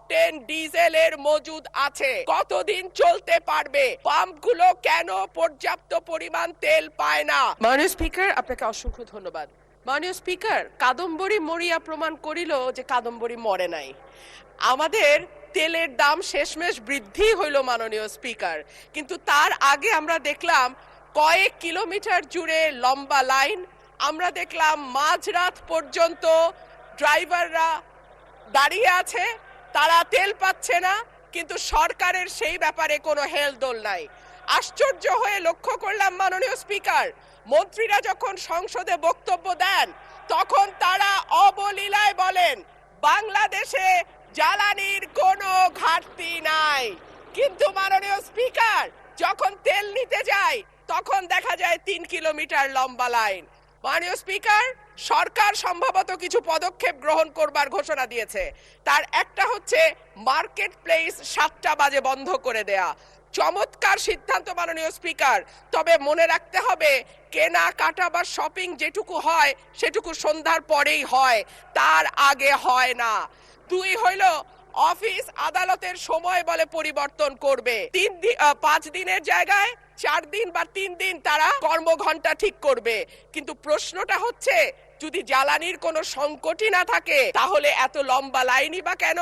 Octane ডিজেলের মজুদ আছে, কতদিন চলতে পারবে? পাম্পগুলো কেন পর্যাপ্ত পরিমাণ তেল পায় না? মাননীয় স্পিকার, আপনাকে অসংখ্য ধন্যবাদ। মাননীয় স্পিকার, কাদম্বরী মরিয়া প্রমাণ করিল যে কাদম্বরী মরে নাই। আমাদের তেলের দাম শেষমেশ বৃদ্ধি হইল মাননীয় স্পিকার, কিন্তু তার আগে আমরা দেখলাম কয়েক কিলোমিটার জুড়ে লম্বা লাইন। আমরা দেখলাম মাঝরাত পর্যন্ত ড্রাইভাররা দাঁড়িয়ে আছে, তারা তেল পাচ্ছে না, কিন্তু সরকারের সেই ব্যাপারে কোনো হেলদোল নাই। আশ্চর্য হয়ে লক্ষ্য করলাম মাননীয় স্পিকার, মন্ত্রীরা যখন সংসদে বক্তব্য দেন তখন তারা অবলীলায় বলেন বাংলাদেশে জ্বালানির কোনো ঘাটতি নাই, কিন্তু মাননীয় স্পিকার যখন তেল নিতে যায় তখন দেখা যায় 3 কিলোমিটার লম্বা লাইন। মাননীয় স্পিকার, সরকার সম্ভবত কিছু পদক্ষেপ গ্রহণ করবার ঘোষণা দিয়েছে। তার একটা হচ্ছে মার্কেট প্লেস 7টা বাজে বন্ধ করে দেয়া। চমৎকার সিদ্ধান্ত মাননীয় স্পিকার, তবে মনে রাখতে হবে কেনা কাটা বা শপিং যেটুকু হয় সেটুকু সন্ধ্যার পরেই হয়, তার আগে হয় না। 2 হইল অফিস আদালতের সময় বলে পরিবর্তন করবে, 5 দিনের জায়গায় 4 দিন বা 3 দিন তারা কর্মঘণ্টা ঠিক করবে। কিন্তু প্রশ্নটা হচ্ছে যদি জ্বালানির কোনো সংকটই না থাকে তাহলে এত লম্বা লাইনই বা কেন?